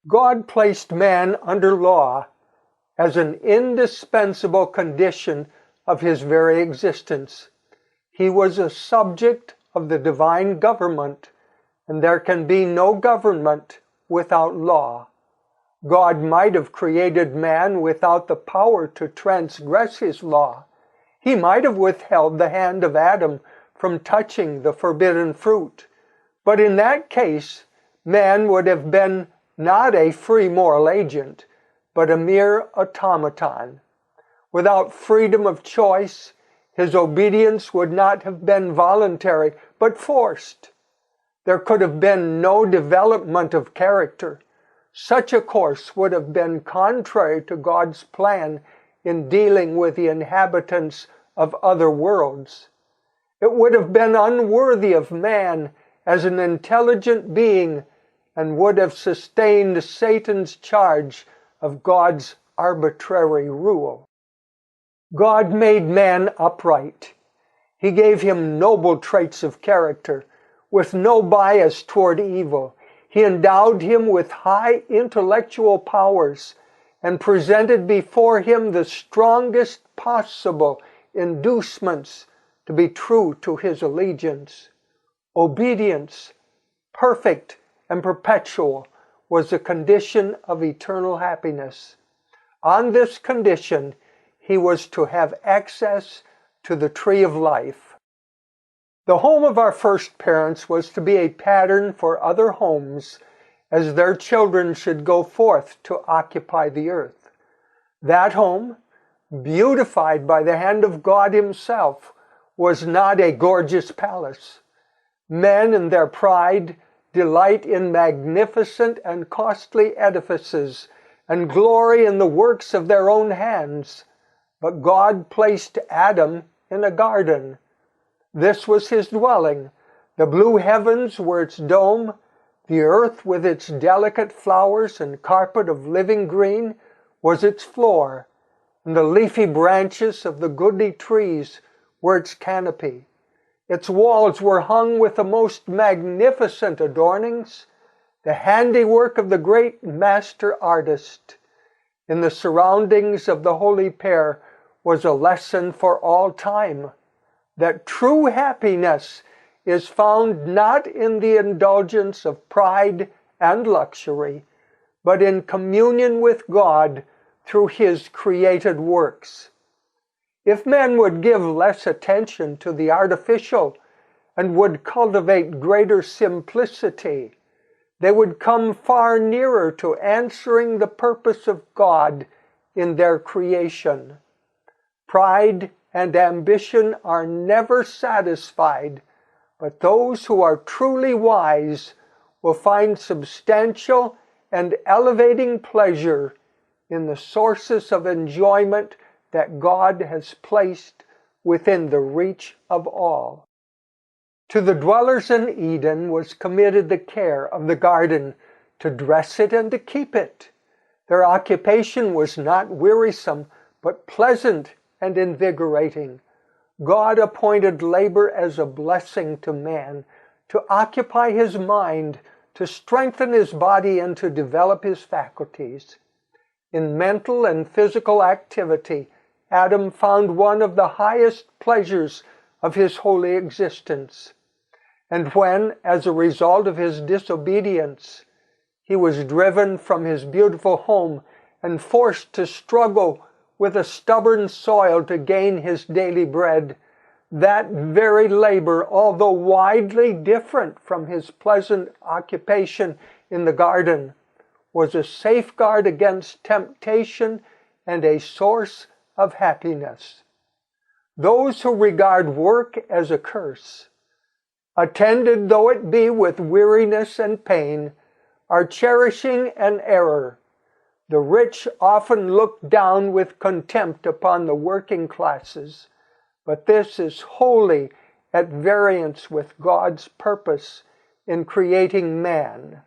God placed man under law as an indispensable condition of his very existence. He was a subject of the divine government, and there can be no government without law. God might have created man without the power to transgress his law. He might have withheld the hand of Adam from touching the forbidden fruit. But in that case, man would have been not a free moral agent, but a mere automaton. Without freedom of choice, his obedience would not have been voluntary, but forced. There could have been no development of character. Such a course would have been contrary to God's plan in dealing with the inhabitants of other worlds. It would have been unworthy of man as an intelligent being and would have sustained Satan's charge of God's arbitrary rule. God made man upright. He gave him noble traits of character, with no bias toward evil. He endowed him with high intellectual powers and presented before him the strongest possible inducements to be true to his allegiance. Obedience, perfect and perpetual, was the condition of eternal happiness. On this condition, he was to have access to the tree of life. The home of our first parents was to be a pattern for other homes as their children should go forth to occupy the earth. That home, beautified by the hand of God himself, was not a gorgeous palace. Men in their pride delight in magnificent and costly edifices and glory in the works of their own hands. But God placed Adam in a garden. This was his dwelling. The blue heavens were its dome. The earth with its delicate flowers and carpet of living green was its floor. And the leafy branches of the goodly trees were its canopy. Its walls were hung with the most magnificent adornings, the handiwork of the great master artist. In the surroundings of the holy pair was a lesson for all time, that true happiness is found not in the indulgence of pride and luxury, but in communion with God through his created works. If men would give less attention to the artificial and would cultivate greater simplicity, they would come far nearer to answering the purpose of God in their creation. Pride and ambition are never satisfied, but those who are truly wise will find substantial and elevating pleasure in the sources of enjoyment that God has placed within the reach of all. To the dwellers in Eden was committed the care of the garden, to dress it and to keep it. Their occupation was not wearisome, but pleasant and invigorating. God appointed labor as a blessing to man, to occupy his mind, to strengthen his body, and to develop his faculties. In mental and physical activity, Adam found one of the highest pleasures of his holy existence. And when, as a result of his disobedience, he was driven from his beautiful home and forced to struggle with a stubborn soil to gain his daily bread, that very labor, although widely different from his pleasant occupation in the garden, was a safeguard against temptation and a source of happiness. Those who regard work as a curse, attended though it be with weariness and pain, are cherishing an error. The rich often look down with contempt upon the working classes, but this is wholly at variance with God's purpose in creating man.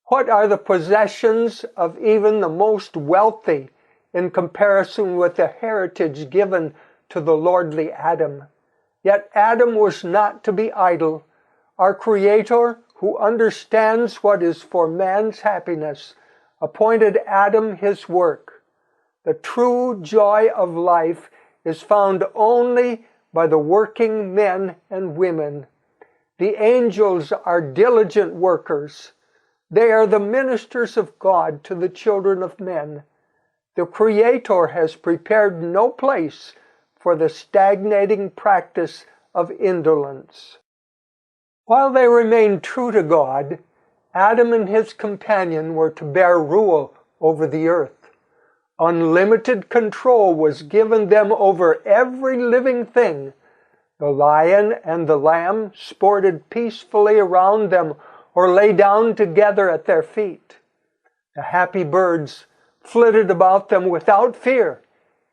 What are the possessions of even the most wealthy in comparison with the heritage given to the lordly Adam? Yet Adam was not to be idle. Our Creator, who understands what is for man's happiness, appointed Adam his work. The true joy of life is found only by the working men and women. The angels are diligent workers. They are the ministers of God to the children of men. The Creator has prepared no place for the stagnating practice of indolence. While they remained true to God, Adam and his companion were to bear rule over the earth. Unlimited control was given them over every living thing. The lion and the lamb sported peacefully around them or lay down together at their feet. The happy birds flitted about them without fear,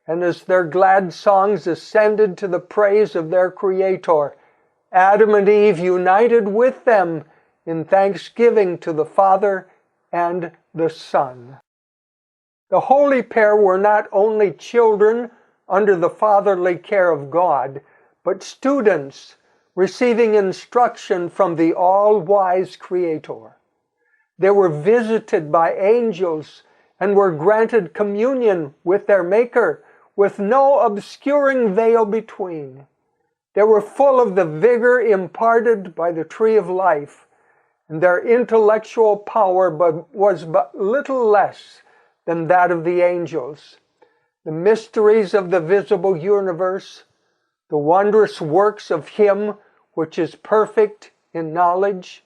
and as their glad songs ascended to the praise of their Creator, Adam and Eve united with them in thanksgiving to the Father and the Son. The holy pair were not only children under the fatherly care of God, but students receiving instruction from the all-wise Creator. They were visited by angels and were granted communion with their Maker, with no obscuring veil between. They were full of the vigor imparted by the tree of life, and their intellectual power was but little less than that of the angels. The mysteries of the visible universe, the wondrous works of Him which is perfect in knowledge,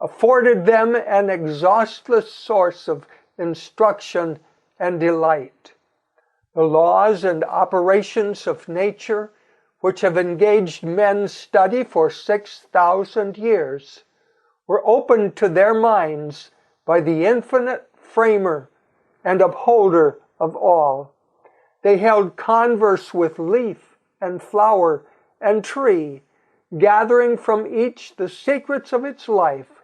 afforded them an exhaustless source of instruction and delight. The laws and operations of nature, which have engaged men's study for 6,000 years, were opened to their minds by the infinite Framer and Upholder of all. They held converse with leaf and flower and tree, gathering from each the secrets of its life.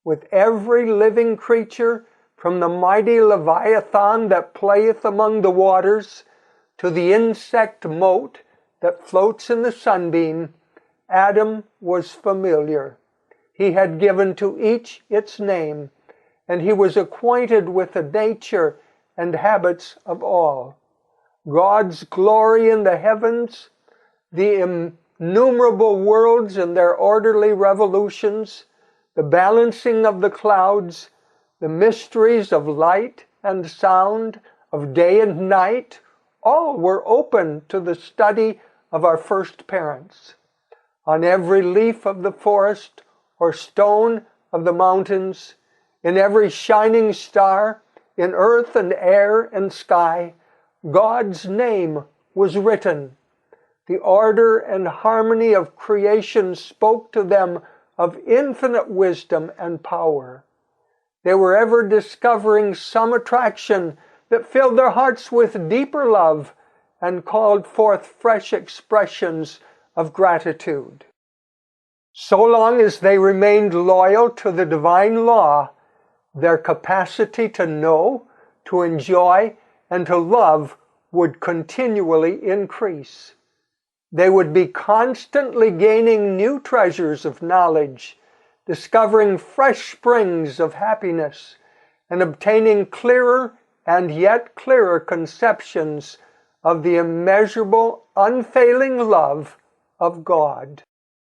With every living creature, from the mighty Leviathan that playeth among the waters, to the insect mote that floats in the sunbeam, Adam was familiar. He had given to each its name, and he was acquainted with the nature and habits of all. God's glory in the heavens, the innumerable worlds and their orderly revolutions, the balancing of the clouds, the mysteries of light and sound, of day and night, all were open to the study of our first parents. On every leaf of the forest or stone of the mountains, in every shining star, in earth and air and sky, God's name was written. The order and harmony of creation spoke to them of infinite wisdom and power. They were ever discovering some attraction that filled their hearts with deeper love and called forth fresh expressions of gratitude. So long as they remained loyal to the divine law, their capacity to know, to enjoy, and to love would continually increase. They would be constantly gaining new treasures of knowledge, discovering fresh springs of happiness, and obtaining clearer and yet clearer conceptions of the immeasurable, unfailing love of God.